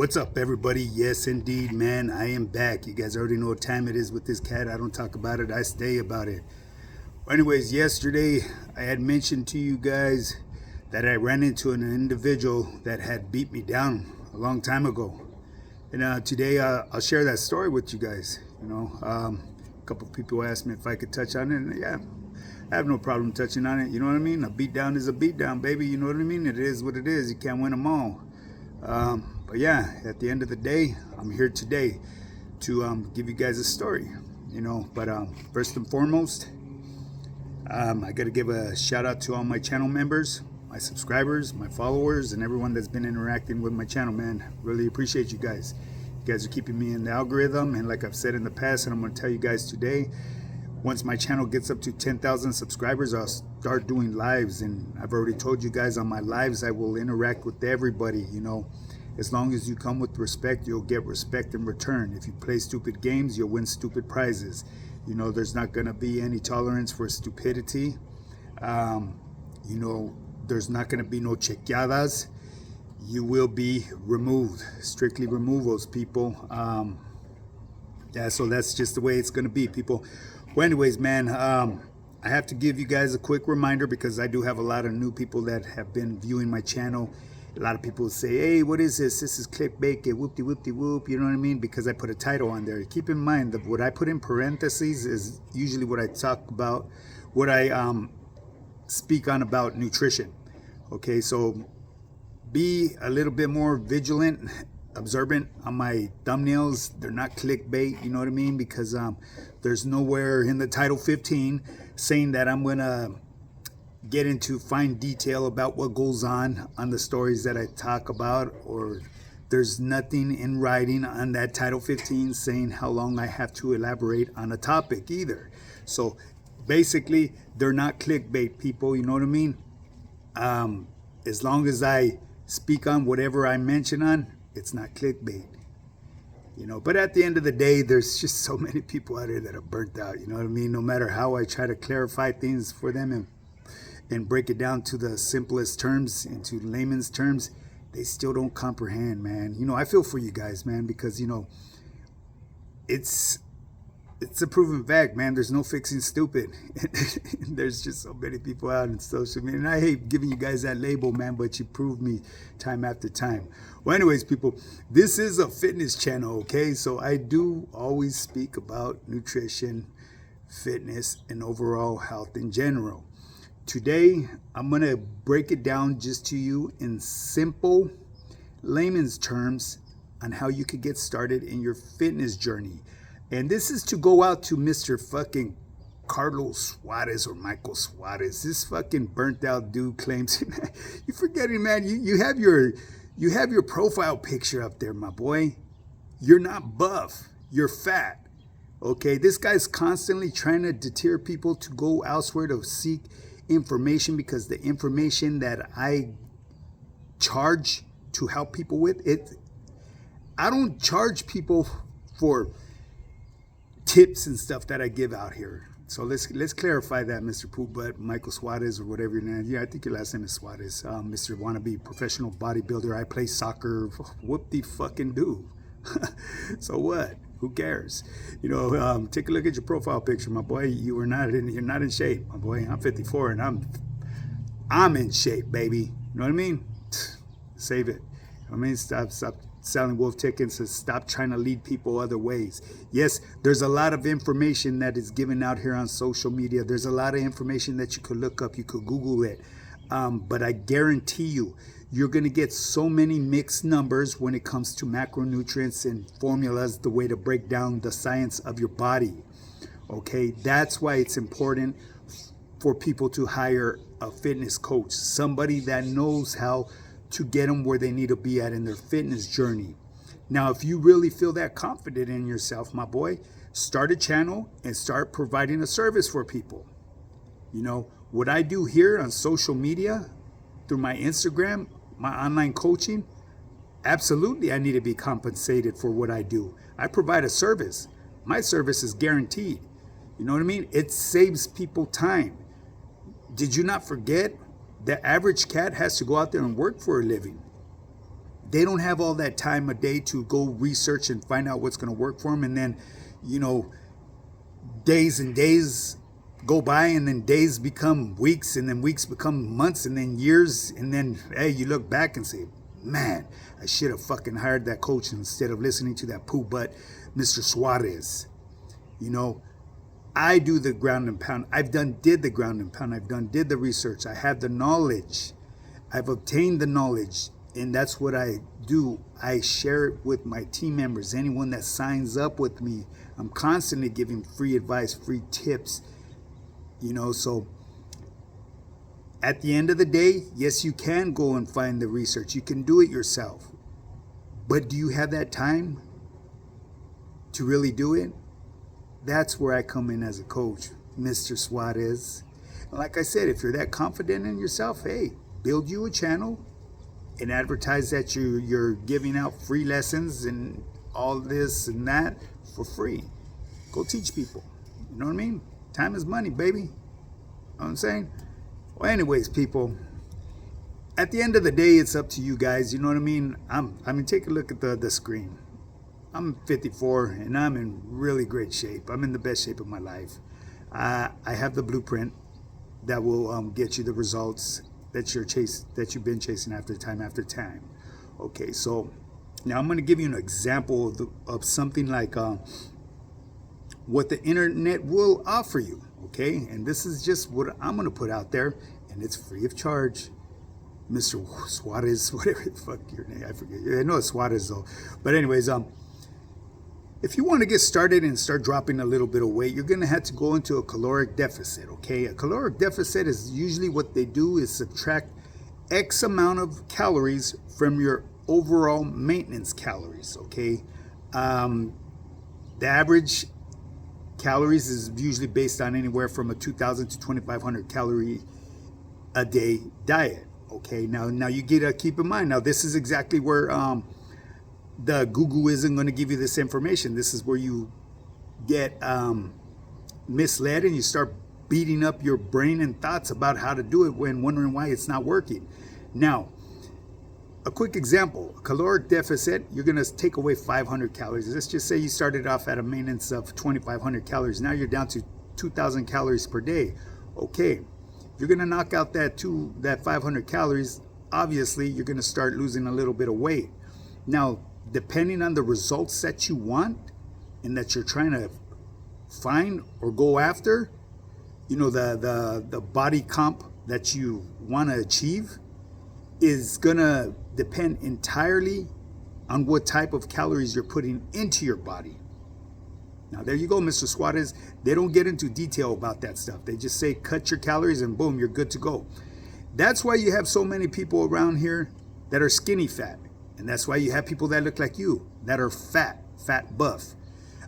What's up, everybody? Yes, indeed, man. I am back. You guys already know what time it is with this cat. I don't talk about it, I stay about it. Well, anyways, yesterday I had mentioned to you guys that I ran into an individual that had beat me down a long time ago. And today I'll share that story with you guys. A couple of people asked me if I could touch on it. And yeah, I have no problem touching on it. You know what I mean? A beatdown is a beatdown, baby. You know what I mean? It is what it is. You can't win them all. But yeah, at the end of the day, I'm here today to give you guys a story, But first and foremost, I got to give a shout out to all my channel members, my subscribers, my followers, and everyone that's been interacting with my channel, man. Really appreciate you guys. You guys are keeping me in the algorithm, and like I've said in the past, and I'm going to tell you guys today, once my channel gets up to 10,000 subscribers, I'll start doing lives. And I've already told you guys on my lives, I will interact with everybody, As long as you come with respect, you'll get respect in return. If you play stupid games, you'll win stupid prizes. There's not going to be any tolerance for stupidity. There's not going to be no chequeadas. You will be removed. Strictly removals, people. So that's just the way it's going to be, people. Well, anyways, man, I have to give you guys a quick reminder because I do have a lot of new people that have been viewing my channel. A lot of people say, hey, what is this? This is clickbait, whoop-de-whoop-de-whoop, you know what I mean? Because I put a title on there. Keep in mind that what I put in parentheses is usually what I talk about, what I speak on about nutrition. Okay, so be a little bit more vigilant, observant on my thumbnails. They're not clickbait, you know what I mean? Because there's nowhere in the title 15 saying that I'm going to get into fine detail about what goes on the stories that I talk about, or there's nothing in writing on that title 15 saying how long I have to elaborate on a topic either. So basically, they're not clickbait, people, you know what I mean? As long as I speak on whatever I mention on, it's not clickbait. But at the end of the day, there's just so many people out here that are burnt out, you know what I mean? No matter how I try to clarify things for them and break it down to the simplest terms, into layman's terms, they still don't comprehend, man. I feel for you guys, man, because, it's a proven fact, man. There's no fixing stupid. There's just so many people out in social media. And I hate giving you guys that label, man, but you prove me time after time. Well, anyways, people, this is a fitness channel, okay? So I do always speak about nutrition, fitness, and overall health in general. Today, I'm going to break it down just to you in simple layman's terms on how you could get started in your fitness journey. And this is to go out to Mr. fucking Carlos Suarez or Michael Suarez. This fucking burnt out dude claims, you're forgetting, man, you have your profile picture up there, my boy. You're not buff, you're fat. Okay, this guy's constantly trying to deter people to go elsewhere to seek information, because the information that I charge to help people with it, I don't charge people for tips and stuff that I give out here. So let's clarify that, Mr. Poop Butt, Michael Suarez, or whatever your name. Yeah, I think your last name is Suarez. Mr. Wannabe professional bodybuilder. I play soccer. Whoop de fucking do. So what? Who cares? Take a look at your profile picture, my boy. You're not in shape, my boy. I'm 54 and I'm in shape, baby. You know what I mean? Save it. Stop selling wolf tickets and stop trying to lead people other ways. Yes, there's a lot of information that is given out here on social media. There's a lot of information that you could look up. You could Google it. But I guarantee you're going to get so many mixed numbers when it comes to macronutrients and formulas, the way to break down the science of your body. Okay, that's why it's important for people to hire a fitness coach, somebody that knows how to get them where they need to be at in their fitness journey. Now, if you really feel that confident in yourself, my boy, start a channel and start providing a service for people. What I do here on social media, through my Instagram, my online coaching, absolutely I need to be compensated for what I do. I provide a service. My service is guaranteed. You know what I mean? It saves people time. Did you not forget the average cat has to go out there and work for a living? they don't have all that time a day to go research and find out what's going to work for them. And then, days and days go by, and then days become weeks, and then weeks become months, and then years. And then, hey, you look back and say, man, I should have fucking hired that coach instead of listening to that poo butt, Mr. Suarez. I do the ground and pound. Did the ground and pound. Did the research. I have the knowledge. I've obtained the knowledge. And that's what I do. I share it with my team members, anyone that signs up with me. I'm constantly giving free advice, free tips, so at the end of the day, yes, you can go and find the research. You can do it yourself. But do you have that time to really do it? That's where I come in as a coach, Mr. Suarez. Like I said, if you're that confident in yourself, hey, build you a channel and advertise that you're giving out free lessons and all this and that for free. Go teach people. You know what I mean? Time is money, baby. You know what I'm saying? Well, anyways, people, at the end of the day, it's up to you guys. You know what I mean? Take a look at the screen. I'm 54 and I'm in really great shape. I'm in the best shape of my life. I have the blueprint that will get you the results that you've been chasing after time. Okay, so now I'm going to give you an example of something like what the internet will offer you. Okay, and this is just what I'm going to put out there, and it's free of charge. Mr. Suarez, whatever the fuck your name, I forget. I know it's Suarez though. But anyways, if you want to get started and start dropping a little bit of weight, you're going to have to go into a caloric deficit, okay? A caloric deficit is usually what they do is subtract X amount of calories from your overall maintenance calories, okay? The average calories is usually based on anywhere from a 2,000 to 2,500 calorie a day diet, okay? Now you get to keep in mind, now this is exactly where the Google isn't going to give you this information. This is where you get misled and you start beating up your brain and thoughts about how to do it when wondering why it's not working. Now, a quick example, a caloric deficit, you're going to take away 500 calories. Let's just say you started off at a maintenance of 2,500 calories. Now you're down to 2,000 calories per day. Okay, you're going to knock out that 500 calories. Obviously, you're going to start losing a little bit of weight. Now, depending on the results that you want and that you're trying to find or go after, the body comp that you want to achieve is gonna depend entirely on what type of calories you're putting into your body. Now there you go, Mr. Suarez. They don't get into detail about that stuff. They just say cut your calories and boom, you're good to go. That's why you have so many people around here that are skinny fat. And that's why you have people that look like you, that are fat buff.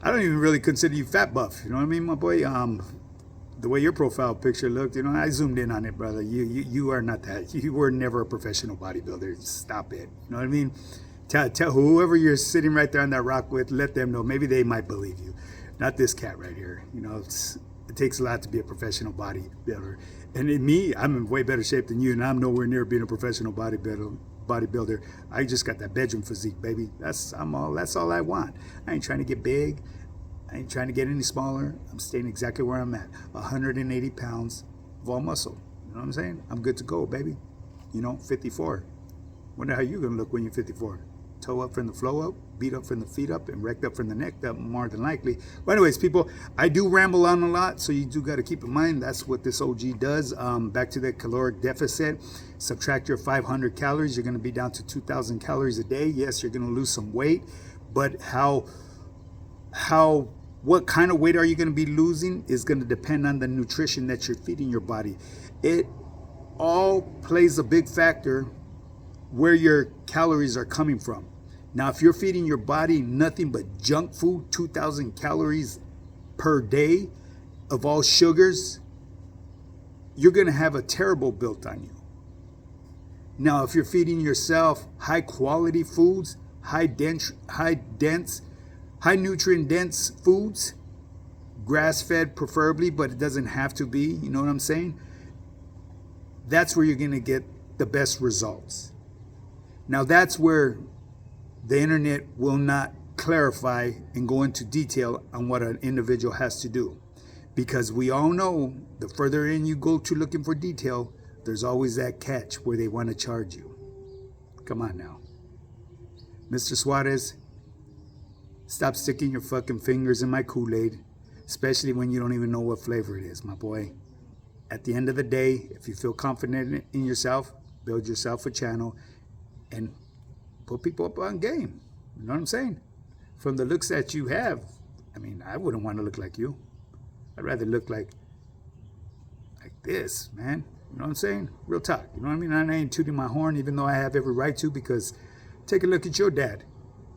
I don't even really consider you fat buff. You know what I mean, my boy? The way your profile picture looked, I zoomed in on it, brother. You are not that. You were never a professional bodybuilder. Stop it. You know what I mean? Tell whoever you're sitting right there on that rock with, let them know. Maybe they might believe you. Not this cat right here. It takes a lot to be a professional bodybuilder. And in me, I'm in way better shape than you, and I'm nowhere near being a professional bodybuilder. I just got that bedroom physique, baby. That's all I want. I ain't trying to get big. I ain't trying to get any smaller. I'm staying exactly where I'm at. 180 pounds of all muscle. You know what I'm saying? I'm good to go, baby. 54. Wonder how you're gonna look when you're 54. Toe up from the flow up, beat up from the feet up, and wrecked up from the neck up, more than likely. But anyways, people, I do ramble on a lot, so you do got to keep in mind that's what this OG does. Back to the caloric deficit. Subtract your 500 calories. You're going to be down to 2,000 calories a day. Yes, you're going to lose some weight, but what kind of weight are you going to be losing is going to depend on the nutrition that you're feeding your body. It all plays a big factor where your calories are coming from. Now, if you're feeding your body nothing but junk food, 2,000 calories per day of all sugars, you're going to have a terrible built on you. Now, if you're feeding yourself high quality foods, high nutrient dense foods, grass fed preferably, but it doesn't have to be, you know what I'm saying? That's where you're going to get the best results. Now that's where the internet will not clarify and go into detail on what an individual has to do. Because we all know the further in you go to looking for detail, there's always that catch where they want to charge you. Come on now. Mr. Suarez, stop sticking your fucking fingers in my Kool-Aid, especially when you don't even know what flavor it is, my boy. At the end of the day, if you feel confident in yourself, build yourself a channel and put people up on game. You know what I'm saying? From the looks that you have, I mean, I wouldn't want to look like you. I'd rather look like this, man. You know what I'm saying? Real talk. You know what I mean? I ain't tooting my horn, even though I have every right to, because take a look at your dad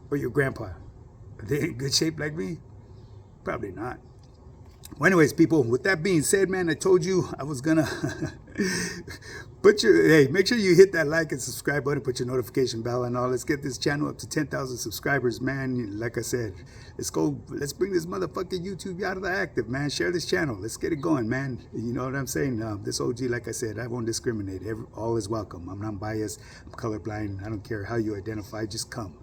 or your grandpa. Are they in good shape like me? Probably not. Well, anyways, people, with that being said, man, I told you I was gonna make sure you hit that like and subscribe button, put your notification bell and all. Let's get this channel up to 10,000 subscribers, man. Like I said, let's bring this motherfucking YouTube out of the active, man. Share this channel. Let's get it going, man. You know what I'm saying? This OG, like I said, I won't discriminate. All is welcome. I'm not biased. I'm colorblind. I don't care how you identify. Just come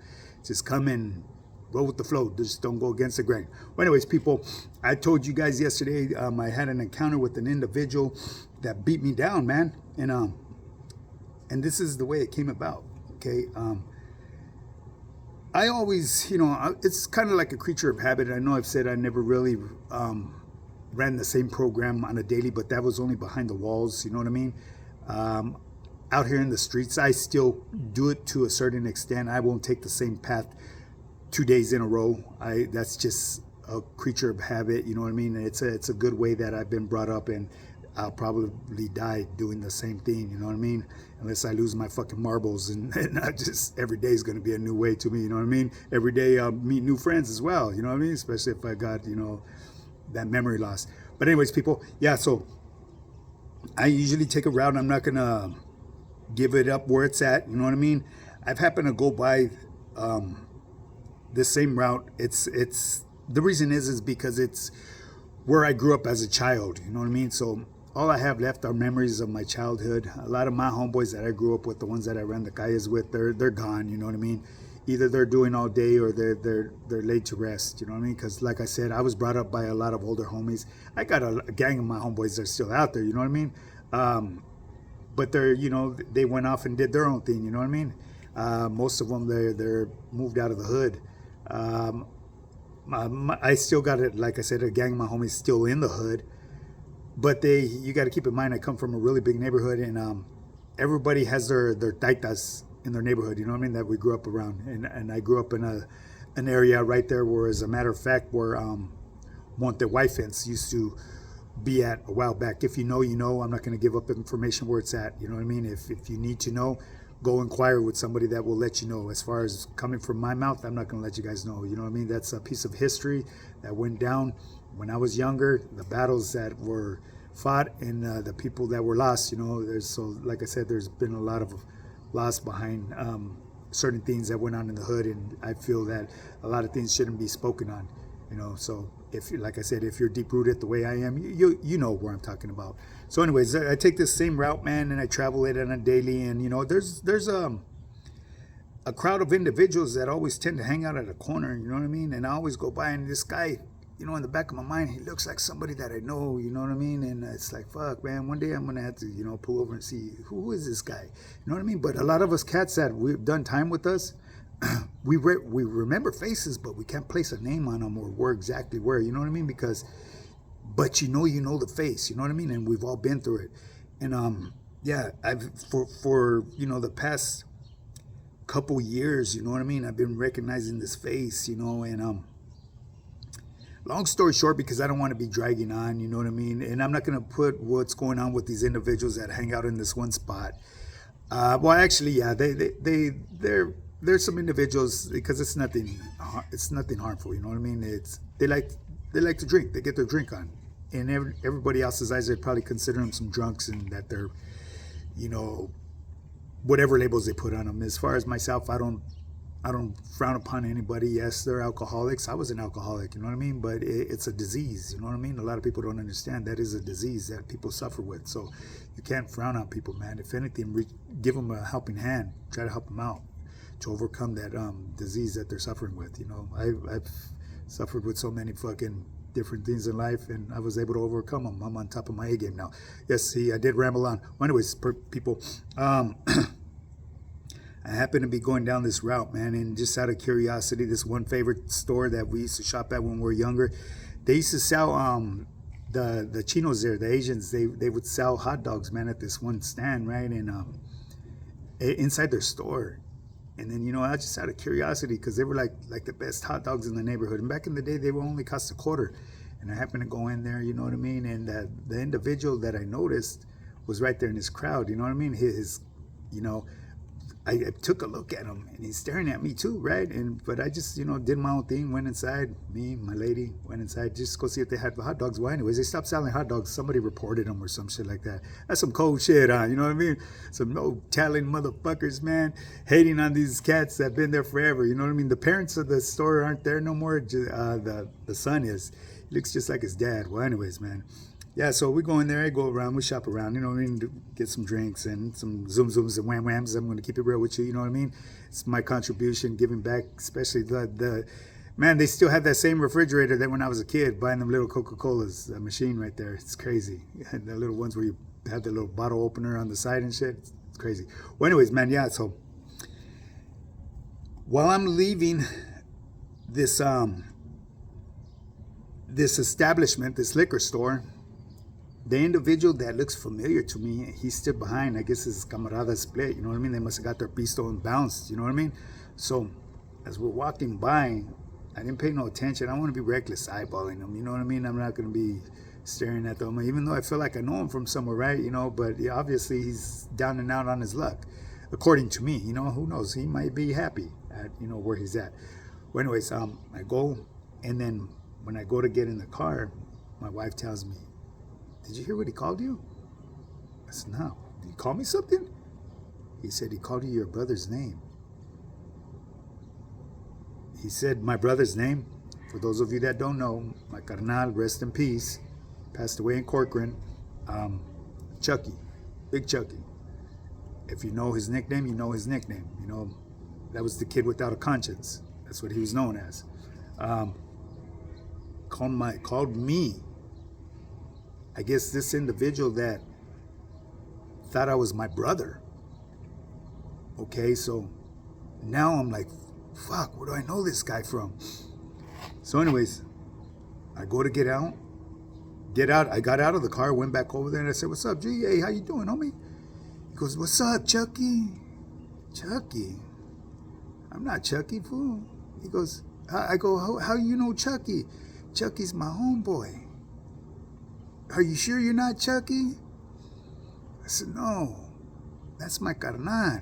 and roll with the flow. Just don't go against the grain. Well, anyways, people, I told you guys yesterday I had an encounter with an individual that beat me down, man. And this is the way it came about, okay? I always, it's kind of like a creature of habit. I know I've said I never really ran the same program on a daily, but that was only behind the walls, you know what I mean? Out here in the streets, I still do it to a certain extent. I won't take the same path 2 days in a row. That's just a creature of habit, you know what I mean? It's a good way that I've been brought up, and I'll probably die doing the same thing, you know what I mean? Unless I lose my fucking marbles, and not just every day is going to be a new way to me, you know what I mean? Every day I'll meet new friends as well, you know what I mean? Especially if I got, that memory loss. But anyways, people, yeah, so I usually take a route. I'm not going to give it up where it's at, you know what I mean? I've happened to go by this same route. It's the reason is because it's where I grew up as a child, you know what I mean? So all I have left are memories of my childhood. A lot of my homeboys that I grew up with, the ones that I ran the calles with, they're gone, you know what I mean? Either they're doing all day or they're laid to rest, you know what I mean? Because like I said, I was brought up by a lot of older homies. I got a gang of my homeboys that are still out there, you know what I mean? But they're, they went off and did their own thing, you know what I mean? Most of them, they're moved out of the hood. I still got it, like I said, a gang of my homies still in the hood, but you got to keep in mind, I come from a really big neighborhood, and everybody has their taitas in their neighborhood, you know what I mean, that we grew up around, and I grew up in an area right there where, as a matter of fact, where Monte Whitefence used to be at a while back. If you know, you know. I'm not going to give up information where it's at, you know what I mean? If you need to know, go inquire with somebody that will let you know. As far as coming from my mouth, I'm not going to let you guys know. You know what I mean? That's a piece of history that went down when I was younger, the battles that were fought, and the people that were lost. So like I said, there's been a lot of loss behind certain things that went on in the hood, and I feel that a lot of things shouldn't be spoken on. So if, like I said, if you're deep rooted the way I am, you know where I'm talking about. So anyways, I take this same route, man, and I travel it on a daily, and there's a crowd of individuals that always tend to hang out at a corner, you know what I mean? And I always go by, and this guy, in the back of my mind, he looks like somebody that I know, you know what I mean? And it's like, fuck, man, one day I'm gonna have to, pull over and see who is this guy, you know what I mean? But a lot of us cats that we've done time with us, we remember faces, but we can't place a name on them or where exactly where, you know what I mean? But you know the face, you know what I mean? And we've all been through it. And yeah, I've for the past couple years, you know what I mean, I've been recognizing this face, and long story short, because I don't want to be dragging on, you know what I mean? And I'm not going to put what's going on with these individuals that hang out in this one spot. Well, actually, yeah, there's some individuals, because it's nothing harmful, you know what I mean? They like to drink. They get their drink on. In everybody else's eyes, they'd probably consider them some drunks, and that they're, whatever labels they put on them. As far as myself, I don't frown upon anybody. Yes, they're alcoholics. I was an alcoholic, you know what I mean? But it's a disease, you know what I mean? A lot of people don't understand that is a disease that people suffer with. So you can't frown on people, man. If anything, give them a helping hand. Try to help them out. overcome that disease that they're suffering with. You know, I've suffered with so many fucking different things in life, and I was able to overcome them. I'm on top of my A game now. Yes, see, I did ramble on. Well, anyways, people, I happened to be going down this route, man, and just out of curiosity, this one favorite store that we used to shop at when we were younger, they used to sell the chinos there, the Asians. They would sell hot dogs, man, at this one stand, right, and inside their store. And then, you know, I just out of curiosity, because they were like the best hot dogs in the neighborhood. And back in the day, they would only cost $0.25. And I happened to go in there, you know what I mean? And the individual that I noticed was right there in his crowd, you know what I mean? His, you know, I took a look at him, and he's staring at me too, right? But I just, you know, did my own thing, went inside. Me, my lady, went inside just go see if they had hot dogs. Well, anyways, they stopped selling hot dogs. Somebody reported them or some shit like that. That's some cold shit, huh? You know what I mean? Some no-talent motherfuckers, man, hating on these cats that have been there forever. You know what I mean? The parents of the store aren't there no more. The son is. He looks just like his dad. Well, anyways, man. Yeah, so we go in there, I go around, we shop around, you know what I mean, get some drinks and some zooms and whams. I'm going to keep it real with you, you know what I mean? It's my contribution, giving back, especially man, they still have that same refrigerator that when I was a kid, buying them little Coca-Colas, that machine right there. It's crazy. The little ones where you have the little bottle opener on the side and shit. It's crazy. Well, anyways, man, yeah, so while I'm leaving this establishment, this liquor store, the individual that looks familiar to me, he stood behind. I guess his camarada split, you know what I mean? They must have got their pisto and bounced, you know what I mean? So as we're walking by, I didn't pay no attention. I want to be reckless eyeballing them, you know what I mean? I'm not going to be staring at them, even though I feel like I know him from somewhere, right? You know, but obviously he's down and out on his luck, according to me. You know, who knows? He might be happy at, you know, where he's at. Well, anyways, I go, and then when I go to get in the car, my wife tells me, "Did you hear what he called you?" I said, "No." "Did he call me something?" He said, "He called you your brother's name." He said my brother's name. For those of you that don't know, my carnal, rest in peace, passed away in Corcoran. Chucky, Big Chucky. If you know his nickname, you know his nickname. You know, that was the kid without a conscience. That's what he was known as. Called me. I guess this individual that thought I was my brother. Okay, so now I'm like, fuck, where do I know this guy from? So anyways, I go to get out. I got out of the car, went back over there, and I said, "What's up, G? Hey, how you doing, homie?" He goes, "What's up, Chucky?" "Chucky? I'm not Chucky, fool." He goes, I go, how you know Chucky?" "Chucky's my homeboy." "Are you sure you're not Chucky?" I said, "No, that's my carnal."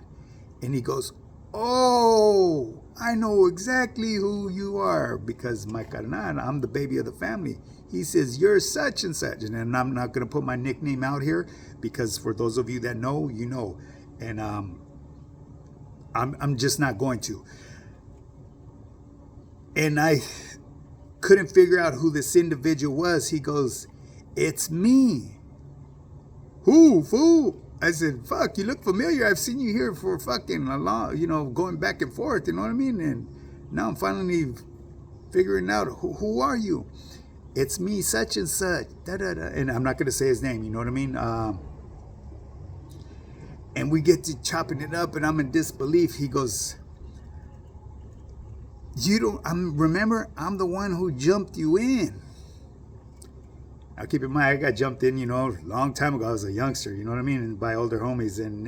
And he goes, "Oh, I know exactly who you are, because my carnal, I'm the baby of the family. He says, you're such and such." And I'm not going to put my nickname out here, because for those of you that know, you know. And I'm just not going to. And I couldn't figure out who this individual was. He goes, "It's me." "Who, fool?" I said, "Fuck, you look familiar. I've seen you here for fucking a long, you know, going back and forth, you know what I mean? And now I'm finally figuring out, who are you?" "It's me, such and such, da-da-da." And I'm not going to say his name, you know what I mean? And we get to chopping it up, and I'm in disbelief. He goes, remember, I'm the one who jumped you in." Now, keep in mind, I got jumped in, you know, a long time ago. I was a youngster, you know what I mean, and by older homies. And,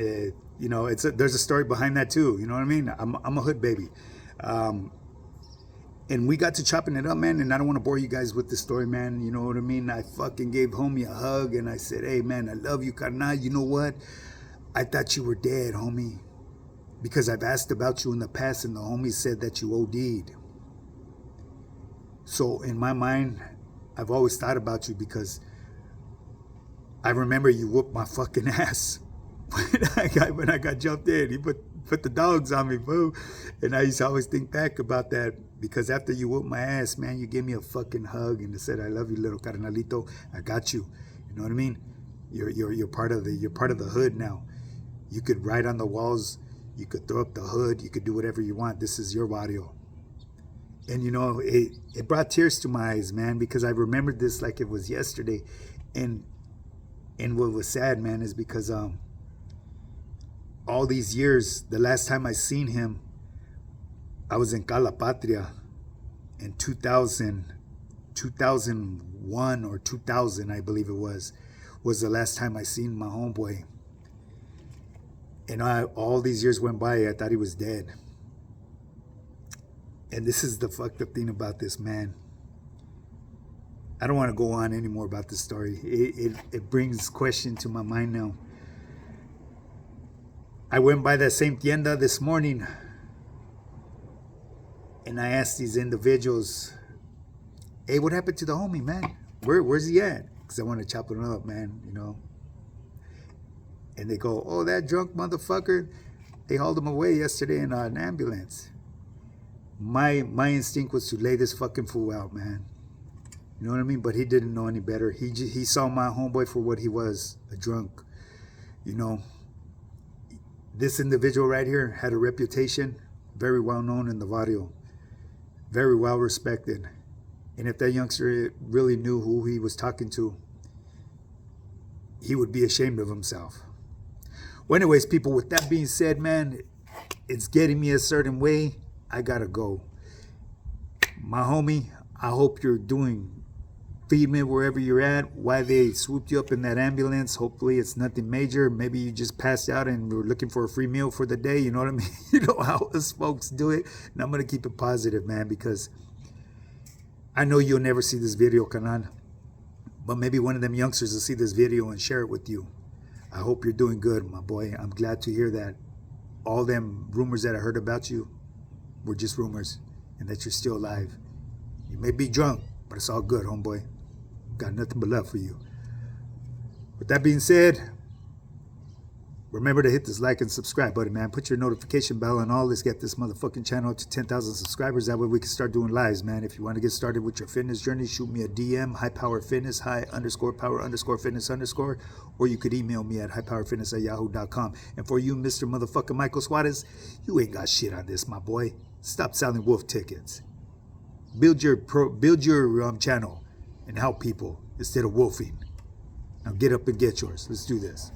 you know, there's a story behind that, too. You know what I mean? I'm a hood baby. And we got to chopping it up, man. And I don't want to bore you guys with the story, man. You know what I mean? I fucking gave homie a hug, and I said, "Hey, man, I love you, carnal. You know what? I thought you were dead, homie, because I've asked about you in the past, and the homie said that you OD'd. So in my mind, I've always thought about you, because I remember you whooped my fucking ass when I got jumped in. He put the dogs on me, boo. And I used to always think back about that, because after you whooped my ass, man, you gave me a fucking hug and said, "I love you, little carnalito. I got you." You know what I mean? You're part of the hood now. You could write on the walls, You could throw up the hood. You could do whatever you want. This is your barrio. And, you know, it brought tears to my eyes, man, because I remembered this like it was yesterday. And what was sad, man, is because all these years, the last time I seen him, I was in Calapatria in 2001 or 2000, I believe it was the last time I seen my homeboy. And all these years went by, I thought he was dead. And this is the fucked up thing about this, man. I don't want to go on anymore about this story. It brings question to my mind now. I went by that same tienda this morning, and I asked these individuals, hey, what happened to the homie, man? Where's he at? Because I want to chop him up, man, you know. And they go, oh, that drunk motherfucker, they hauled him away yesterday in an ambulance. My instinct was to lay this fucking fool out, man. You know what I mean? But he didn't know any better. He saw my homeboy for what he was, a drunk. You know, this individual right here had a reputation, very well known in the barrio, very well respected. And if that youngster really knew who he was talking to, he would be ashamed of himself. Well, anyways, people, with that being said, man, it's getting me a certain way. I gotta go. My homie, I hope you're doing treatment wherever you're at. Why they swooped you up in that ambulance. Hopefully it's nothing major. Maybe you just passed out and were looking for a free meal for the day. You know what I mean? You know how us folks do it. And I'm gonna keep it positive, man, because I know you'll never see this video, Kanan. But maybe one of them youngsters will see this video and share it with you. I hope you're doing good, my boy. I'm glad to hear that all them rumors that I heard about you were just rumors and that you're still alive. You may be drunk, but it's all good, homeboy. Got nothing but love for you. With that being said, remember to hit this like and subscribe button, man. Put your notification bell on all. Let's get this motherfucking channel up to 10,000 subscribers. That way we can start doing lives, man. If you want to get started with your fitness journey, shoot me a DM, high_power_fitness, high_power_fitness_, or you could email me at highpowerfitness@yahoo.com. And for you, Mr. Motherfucking Michael Suarez, you ain't got shit on this, my boy. Stop selling wolf tickets. Build your channel and help people instead of wolfing. Now get up and get yours. Let's do this.